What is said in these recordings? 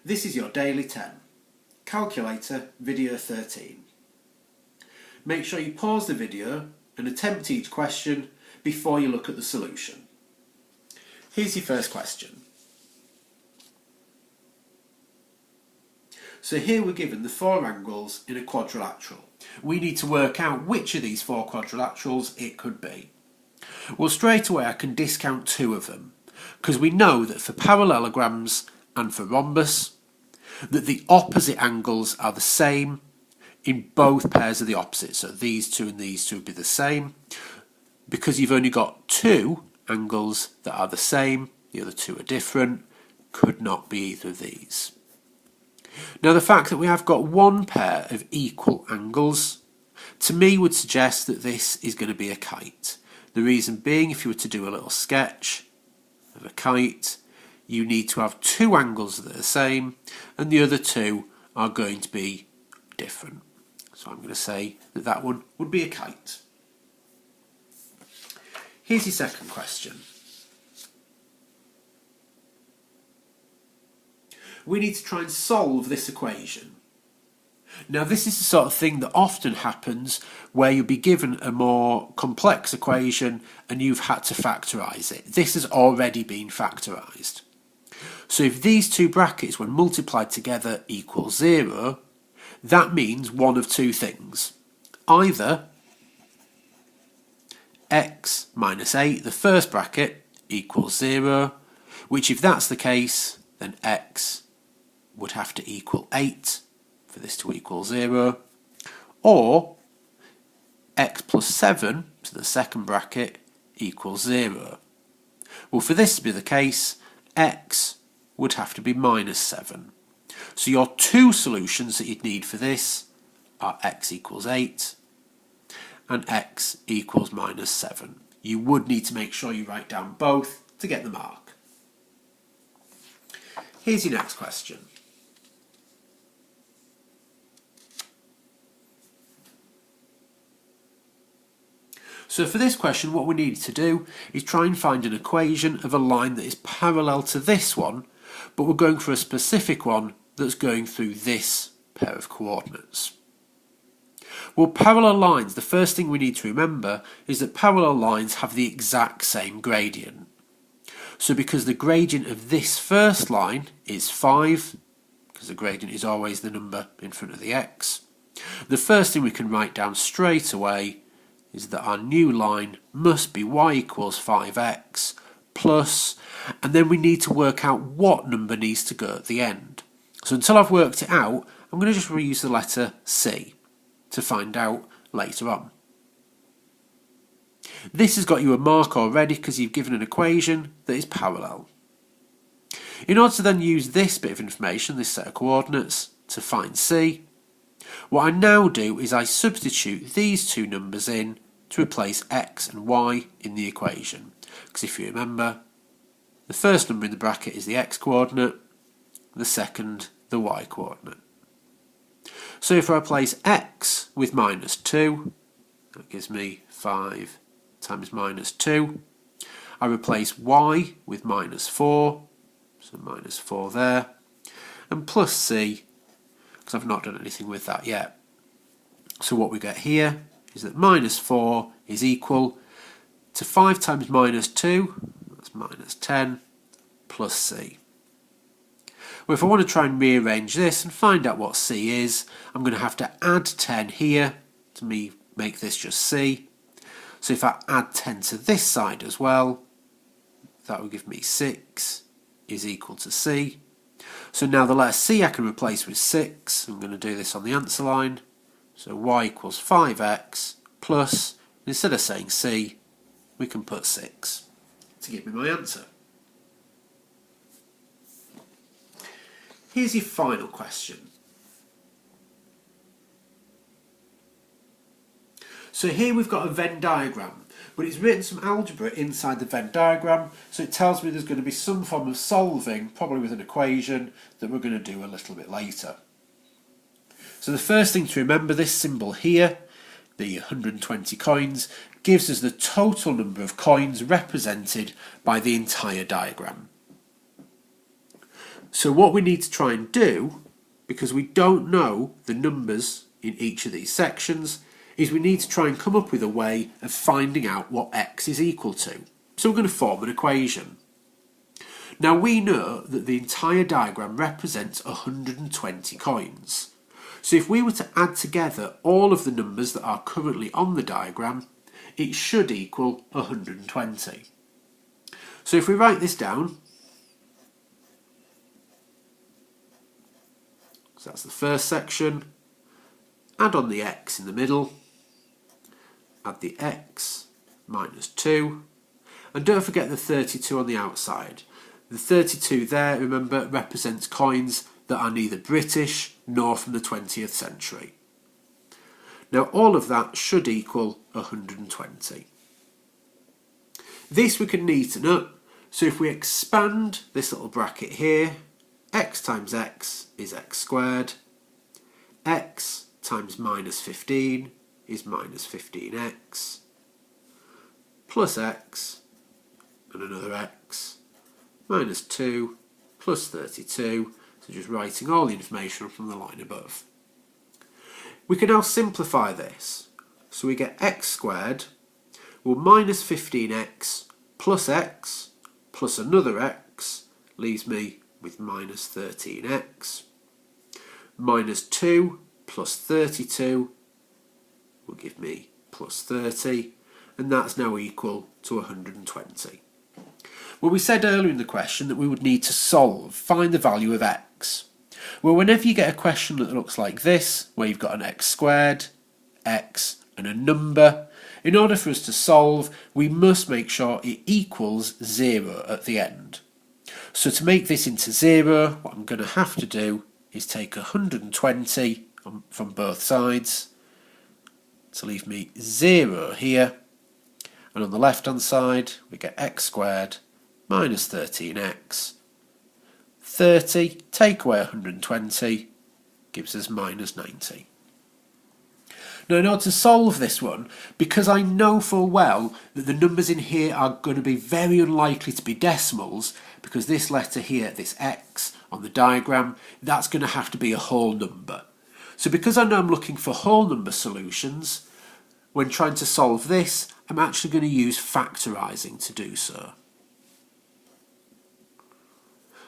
This is your Daily 10. Calculator video 13. Make sure you pause the video and attempt each question before you look at the solution. Here's your first question. So here we're given the four angles in a quadrilateral. We need to work out which of these four quadrilaterals it could be. Well, straight away I can discount two of them, because we know that for parallelograms and for rhombus, that the opposite angles are the same in both pairs of the opposites. So these two and these two would be the same. Because you've only got two angles that are the same, the other two are different, could not be either of these. Now the fact that we have got one pair of equal angles, to me would suggest that this is going to be a kite. The reason being, if you were to do a little sketch of a kite, you need to have two angles that are the same and the other two are going to be different. So I'm going to say that that one would be a kite. Here's your second question. We need to try and solve this equation. Now this is the sort of thing that often happens where you'll be given a more complex equation and you've had to factorise it. This has already been factorised. So if these two brackets when multiplied together equal 0, that means one of two things. Either x minus 8, the first bracket, equals 0, which if that's the case, then x would have to equal 8 for this to equal 0, or x plus 7, so the second bracket, equals 0. Well, for this to be the case, x would have to be minus 7. So your two solutions that you'd need for this are x equals 8 and x equals minus 7. You would need to make sure you write down both to get the mark. Here's your next question. So for this question, what we need to do is try and find an equation of a line that is parallel to this one, but we're going for a specific one that's going through this pair of coordinates. Well, parallel lines, the first thing we need to remember is that parallel lines have the exact same gradient. So because the gradient of this first line is 5, because the gradient is always the number in front of the x, the first thing we can write down straight away is that our new line must be y equals 5x plus, and then we need to work out what number needs to go at the end. So until I've worked it out, I'm going to just reuse the letter C to find out later on. This has got you a mark already because you've given an equation that is parallel. In order to then use this bit of information, this set of coordinates, to find C, what I now do is I substitute these two numbers in to replace x and y in the equation. Because if you remember, the first number in the bracket is the x coordinate, the second the y coordinate. So if I replace x with minus 2, that gives me 5 times minus 2. I replace y with minus 4, so minus 4 there, and plus c, because I've not done anything with that yet. So what we get here is that minus 4 is equal to 5 times minus 2, that's minus 10, plus c. Well, if I want to try and rearrange this and find out what c is, I'm going to have to add 10 here to make this just c. So if I add 10 to this side as well, that will give me 6 is equal to c. So now the letter c I can replace with 6. I'm going to do this on the answer line. So y equals 5x plus, instead of saying c, we can put 6 to give me my answer. Here's your final question. So here we've got a Venn diagram, but it's written some algebra inside the Venn diagram, so it tells me there's going to be some form of solving, probably with an equation, that we're going to do a little bit later. So the first thing to remember, this symbol here, the 120 coins, gives us the total number of coins represented by the entire diagram. So what we need to try and do, because we don't know the numbers in each of these sections, is we need to try and come up with a way of finding out what x is equal to. So we're going to form an equation. Now we know that the entire diagram represents 120 coins. So if we were to add together all of the numbers that are currently on the diagram, it should equal 120. So if we write this down, so that's the first section, add on the x in the middle, add the x minus 2, and don't forget the 32 on the outside. The 32 there, remember, represents coins that are neither British nor from the 20th century. Now all of that should equal 120. This we can neaten up, so if we expand this little bracket here, x times x is x squared, x times minus 15 is minus 15x, plus x and another x, minus 2 plus 32, so just writing all the information from the line above. We can now simplify this, so we get x squared, well minus 15x plus another x leaves me with minus 13x, minus 2 plus 32 will give me plus 30, and that's now equal to 120. Well, we said earlier in the question that we would need to find the value of x. Well, whenever you get a question that looks like this, where you've got an x squared, x and a number, in order for us to solve, we must make sure it equals 0 at the end. So to make this into 0, what I'm going to have to do is take 120 from both sides to leave me 0 here, and on the left hand side we get x squared minus 13x. 30 take away 120 gives us minus 90. Now in order to solve this one, because I know full well that the numbers in here are going to be very unlikely to be decimals, because this letter here, this x on the diagram, that's going to have to be a whole number. So because I know I'm looking for whole number solutions, when trying to solve this, I'm actually going to use factorising to do so.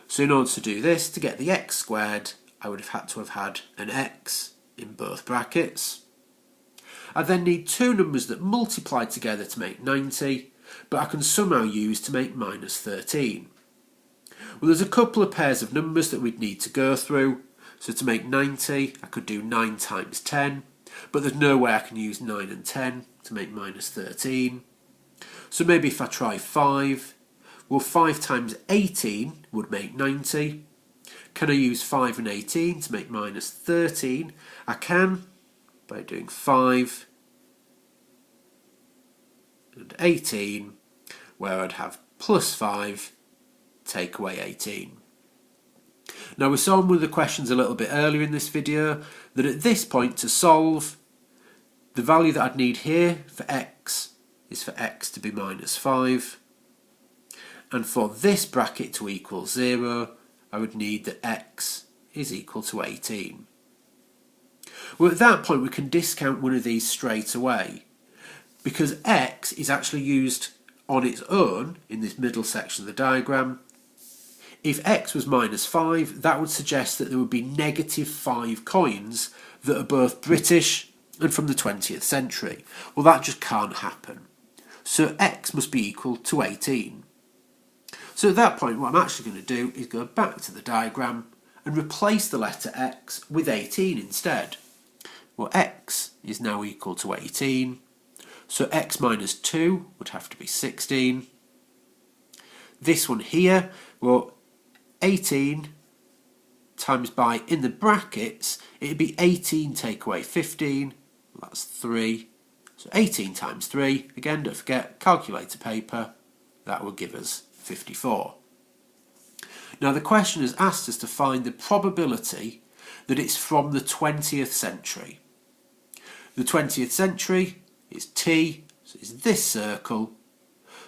So in order to do this, to get the x squared, I would have had to have had an x in both brackets. I then need two numbers that multiply together to make 90, but I can somehow use to make minus 13. Well, there's a couple of pairs of numbers that we'd need to go through. So to make 90, I could do 9 times 10, but there's no way I can use 9 and 10 to make minus 13. So maybe if I try 5, well 5 times 18 would make 90. Can I use 5 and 18 to make minus 13? I can, by doing 5 and 18, where I'd have plus 5 take away 18. Now we saw in one of the questions a little bit earlier in this video that at this point to solve, the value that I'd need here for x is for x to be minus 5, and for this bracket to equal 0 I would need that x is equal to 18. Well, at that point we can discount one of these straight away, because x is actually used on its own in this middle section of the diagram. If x was minus 5, that would suggest that there would be negative 5 coins that are both British and from the 20th century. Well, that just can't happen. So x must be equal to 18. So at that point what I'm actually going to do is go back to the diagram and replace the letter x with 18 instead. Well, x is now equal to 18, so x minus 2 would have to be 16. This one here, well, 18 times by, in the brackets, it'd be 18 take away 15, well, that's 3. So 18 times 3, again, don't forget, calculator paper, that will give us 54. Now the question has asked us to find the probability that it's from the 20th century. The 20th century is T, so it's this circle,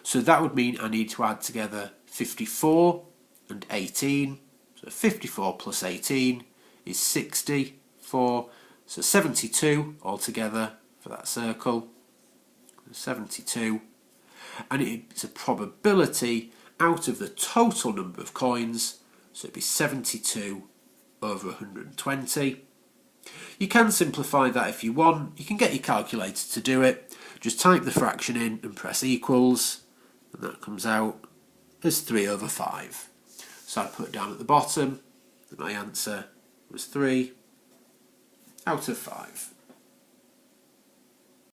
so that would mean I need to add together 54 and 18, so So 54 plus 18 is 64. So 72 altogether for that circle. 72. And it's a probability out of the total number of coins. So it'd be 72 over 120. You can simplify that if you want. You can get your calculator to do it. Just type the fraction in and press equals, and that comes out as 3 over 5. So I put down at the bottom that my answer was 3 out of 5.